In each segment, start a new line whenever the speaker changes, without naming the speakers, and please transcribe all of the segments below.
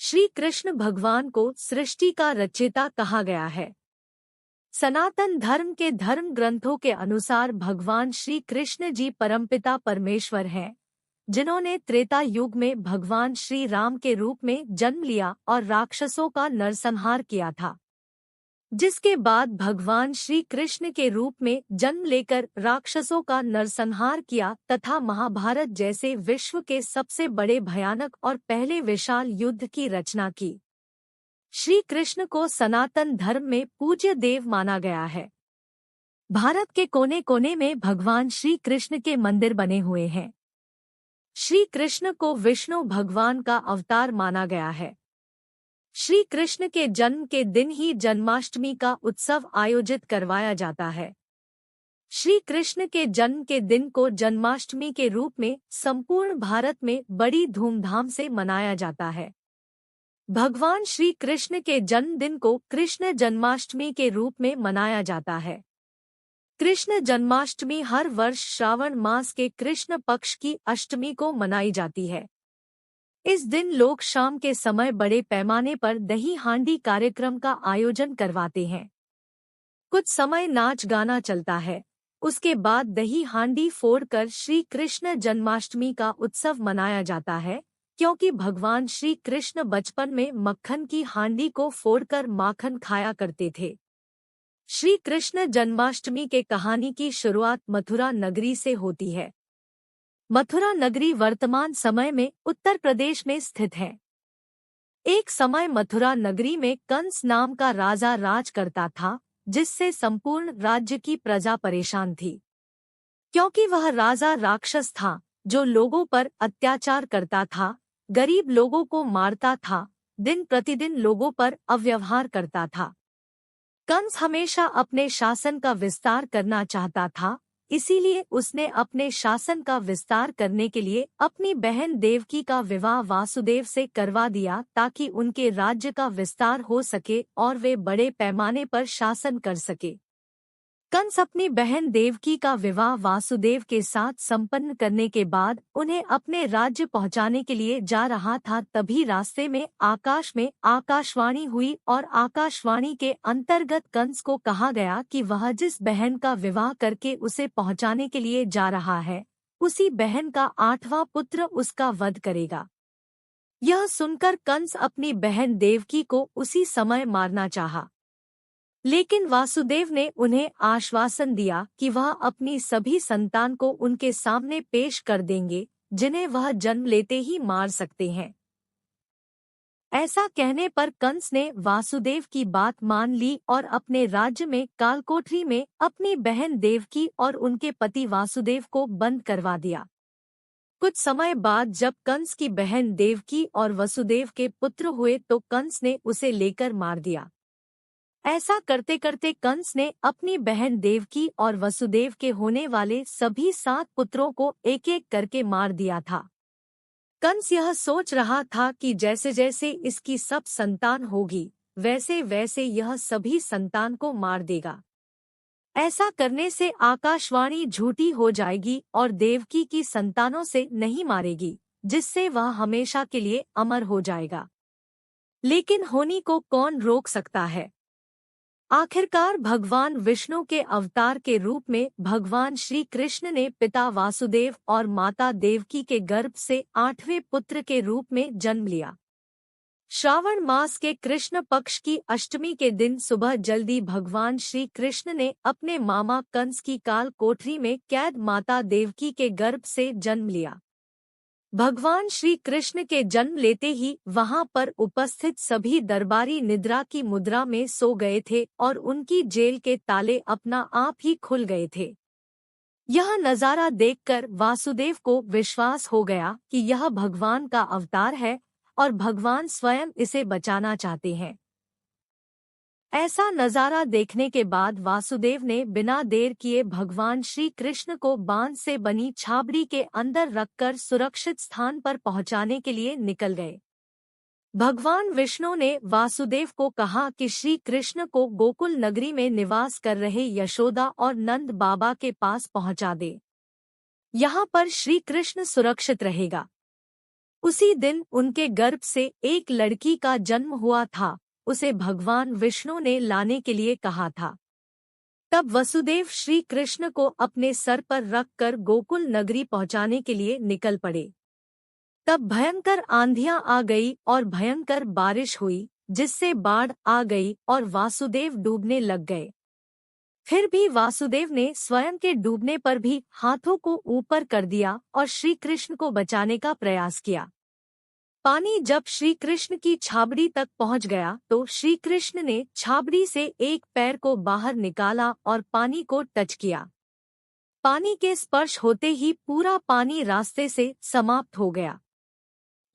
श्री कृष्ण भगवान को सृष्टि का रचयिता कहा गया है। सनातन धर्म के धर्म ग्रंथों के अनुसार भगवान श्री कृष्ण जी परमपिता परमेश्वर हैं, जिन्होंने त्रेता युग में भगवान श्री राम के रूप में जन्म लिया और राक्षसों का नरसंहार किया था। जिसके बाद भगवान श्री कृष्ण के रूप में जन्म लेकर राक्षसों का नरसंहार किया तथा महाभारत जैसे विश्व के सबसे बड़े भयानक और पहले विशाल युद्ध की रचना की। श्री कृष्ण को सनातन धर्म में पूज्य देव माना गया है। भारत के कोने कोने में भगवान श्री कृष्ण के मंदिर बने हुए हैं। श्री कृष्ण को विष्णु भगवान का अवतार माना गया है। श्री कृष्ण के जन्म के दिन ही जन्माष्टमी का उत्सव आयोजित करवाया जाता है। श्री कृष्ण के जन्म के दिन को जन्माष्टमी के रूप में संपूर्ण भारत में बड़ी धूमधाम से मनाया जाता है। भगवान श्री कृष्ण के जन्मदिन को कृष्ण जन्माष्टमी के रूप में मनाया जाता है। कृष्ण जन्माष्टमी हर वर्ष श्रावण मास के कृष्ण पक्ष की अष्टमी को मनाई जाती है। इस दिन लोग शाम के समय बड़े पैमाने पर दही हांडी कार्यक्रम का आयोजन करवाते हैं। कुछ समय नाच गाना चलता है, उसके बाद दही हांडी फोड़कर श्री कृष्ण जन्माष्टमी का उत्सव मनाया जाता है, क्योंकि भगवान श्री कृष्ण बचपन में मक्खन की हांडी को फोड़कर माखन खाया करते थे। श्री कृष्ण जन्माष्टमी के कहानी की शुरुआत मथुरा नगरी से होती है। मथुरा नगरी वर्तमान समय में उत्तर प्रदेश में स्थित है। एक समय मथुरा नगरी में कंस नाम का राजा राज करता था, जिससे संपूर्ण राज्य की प्रजा परेशान थी, क्योंकि वह राजा राक्षस था जो लोगों पर अत्याचार करता था, गरीब लोगों को मारता था, दिन प्रतिदिन लोगों पर अव्यवहार करता था। कंस हमेशा अपने शासन का विस्तार करना चाहता था, इसीलिए उसने अपने शासन का विस्तार करने के लिए अपनी बहन देवकी का विवाह वासुदेव से करवा दिया, ताकि उनके राज्य का विस्तार हो सके और वे बड़े पैमाने पर शासन कर सके। कंस अपनी बहन देवकी का विवाह वासुदेव के साथ संपन्न करने के बाद उन्हें अपने राज्य पहुंचाने के लिए जा रहा था, तभी रास्ते में आकाश में आकाशवाणी हुई और आकाशवाणी के अंतर्गत कंस को कहा गया कि वह जिस बहन का विवाह करके उसे पहुंचाने के लिए जा रहा है, उसी बहन का 8वां पुत्र उसका वध करेगा। यह सुनकर कंस अपनी बहन देवकी को उसी समय मारना चाहा, लेकिन वासुदेव ने उन्हें आश्वासन दिया कि वह अपनी सभी संतान को उनके सामने पेश कर देंगे, जिन्हें वह जन्म लेते ही मार सकते हैं। ऐसा कहने पर कंस ने वासुदेव की बात मान ली और अपने राज्य में कालकोठरी में अपनी बहन देवकी और उनके पति वासुदेव को बंद करवा दिया। कुछ समय बाद जब कंस की बहन देवकी और वसुदेव के पुत्र हुए तो कंस ने उसे लेकर मार दिया। ऐसा करते करते कंस ने अपनी बहन देवकी और वसुदेव के होने वाले सभी 7 पुत्रों को एक एक करके मार दिया था। कंस यह सोच रहा था कि जैसे जैसे इसकी सब संतान होगी, वैसे वैसे यह सभी संतान को मार देगा। ऐसा करने से आकाशवाणी झूठी हो जाएगी और देवकी की संतानों से नहीं मारेगी, जिससे वह हमेशा के लिए अमर हो जाएगा। लेकिन होनी को कौन रोक सकता है। आखिरकार भगवान विष्णु के अवतार के रूप में भगवान श्री कृष्ण ने पिता वासुदेव और माता देवकी के गर्भ से 8वें पुत्र के रूप में जन्म लिया। श्रावण मास के कृष्ण पक्ष की अष्टमी के दिन सुबह जल्दी भगवान श्री कृष्ण ने अपने मामा कंस की काल कोठरी में कैद माता देवकी के गर्भ से जन्म लिया। भगवान श्री कृष्ण के जन्म लेते ही वहां पर उपस्थित सभी दरबारी निद्रा की मुद्रा में सो गए थे और उनकी जेल के ताले अपना आप ही खुल गए थे। यह नजारा देखकर वासुदेव को विश्वास हो गया कि यह भगवान का अवतार है और भगवान स्वयं इसे बचाना चाहते हैं। ऐसा नजारा देखने के बाद वासुदेव ने बिना देर किए भगवान श्री कृष्ण को बांध से बनी छाबड़ी के अंदर रखकर सुरक्षित स्थान पर पहुंचाने के लिए निकल गए। भगवान विष्णु ने वासुदेव को कहा कि श्री कृष्ण को गोकुल नगरी में निवास कर रहे यशोदा और नंद बाबा के पास पहुंचा दे। यहाँ पर श्री कृष्ण सुरक्षित रहेगा। उसी दिन उनके गर्भ से एक लड़की का जन्म हुआ था। उसे भगवान विष्णु ने लाने के लिए कहा था। तब वसुदेव श्री कृष्ण को अपने सर पर रखकर गोकुल नगरी पहुंचाने के लिए निकल पड़े। तब भयंकर आंधियां आ गई और भयंकर बारिश हुई, जिससे बाढ़ आ गई और वासुदेव डूबने लग गए। फिर भी वासुदेव ने स्वयं के डूबने पर भी हाथों को ऊपर कर दिया और श्री कृष्ण को बचाने का प्रयास किया। पानी जब श्री कृष्ण की छाबड़ी तक पहुंच गया तो श्री कृष्ण ने छाबड़ी से एक पैर को बाहर निकाला और पानी को टच किया। पानी के स्पर्श होते ही पूरा पानी रास्ते से समाप्त हो गया।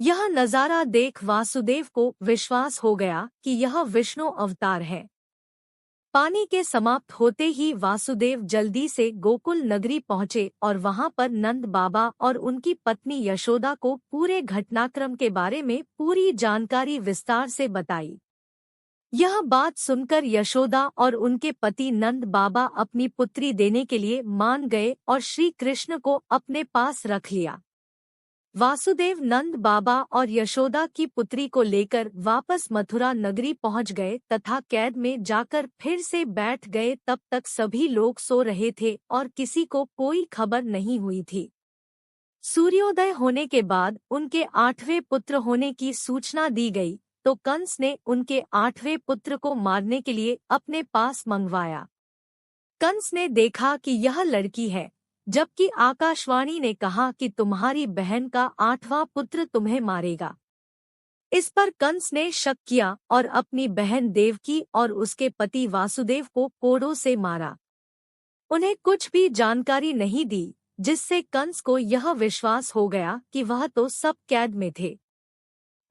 यह नजारा देख वासुदेव को विश्वास हो गया कि यह विष्णु अवतार है। पानी के समाप्त होते ही वासुदेव जल्दी से गोकुल नगरी पहुंचे और वहां पर नंद बाबा और उनकी पत्नी यशोदा को पूरे घटनाक्रम के बारे में पूरी जानकारी विस्तार से बताई। यह बात सुनकर यशोदा और उनके पति नंद बाबा अपनी पुत्री देने के लिए मान गए और श्री कृष्ण को अपने पास रख लिया। वासुदेव नंद बाबा और यशोदा की पुत्री को लेकर वापस मथुरा नगरी पहुंच गए तथा कैद में जाकर फिर से बैठ गए। तब तक सभी लोग सो रहे थे और किसी को कोई खबर नहीं हुई थी। सूर्योदय होने के बाद उनके 8वें पुत्र होने की सूचना दी गई तो कंस ने उनके 8वें पुत्र को मारने के लिए अपने पास मंगवाया। कंस ने देखा कि यह लड़की है, जबकि आकाशवाणी ने कहा कि तुम्हारी बहन का 8वां पुत्र तुम्हें मारेगा। इस पर कंस ने शक किया और अपनी बहन देवकी और उसके पति वासुदेव को कोड़ों से मारा। उन्हें कुछ भी जानकारी नहीं दी, जिससे कंस को यह विश्वास हो गया कि वह तो सब कैद में थे।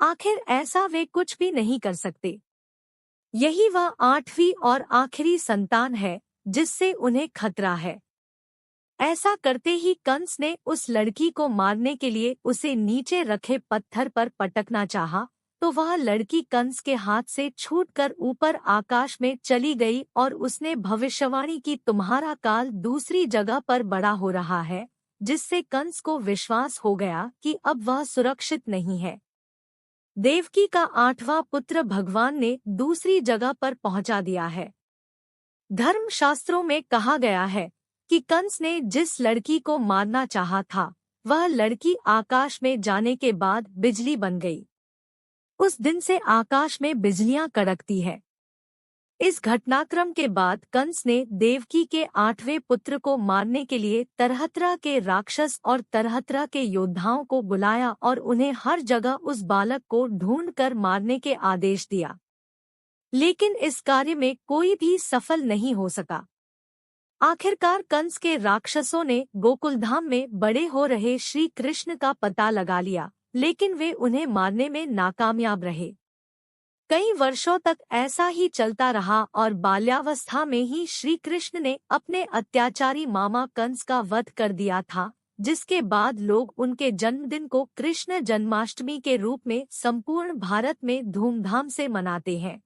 आखिर ऐसा वे कुछ भी नहीं कर सकते। यही वह 8वीं और आखिरी संतान है जिससे उन्हें खतरा है। ऐसा करते ही कंस ने उस लड़की को मारने के लिए उसे नीचे रखे पत्थर पर पटकना चाहा, तो वह लड़की कंस के हाथ से छूटकर ऊपर आकाश में चली गई और उसने भविष्यवाणी की तुम्हारा काल दूसरी जगह पर बड़ा हो रहा है, जिससे कंस को विश्वास हो गया कि अब वह सुरक्षित नहीं है। देवकी का 8वां पुत्र भगवान ने दूसरी जगह पर पहुंचा दिया है। धर्मशास्त्रों में कहा गया है कि कंस ने जिस लड़की को मारना चाहा था, वह लड़की आकाश में जाने के बाद बिजली बन गई। उस दिन से आकाश में बिजलियां कड़कती है। इस घटनाक्रम के बाद कंस ने देवकी के 8वें पुत्र को मारने के लिए तरह-तरह के राक्षस और तरह-तरह के योद्धाओं को बुलाया और उन्हें हर जगह उस बालक को ढूंढकर मारने के आदेश दिया। लेकिन इस कार्य में कोई भी सफल नहीं हो सका। आखिरकार कंस के राक्षसों ने गोकुलधाम में बड़े हो रहे श्री कृष्ण का पता लगा लिया, लेकिन वे उन्हें मारने में नाकामयाब रहे। कई वर्षों तक ऐसा ही चलता रहा और बाल्यावस्था में ही श्री कृष्ण ने अपने अत्याचारी मामा कंस का वध कर दिया था, जिसके बाद लोग उनके जन्मदिन को कृष्ण जन्माष्टमी के रूप में संपूर्ण भारत में धूमधाम से मनाते हैं।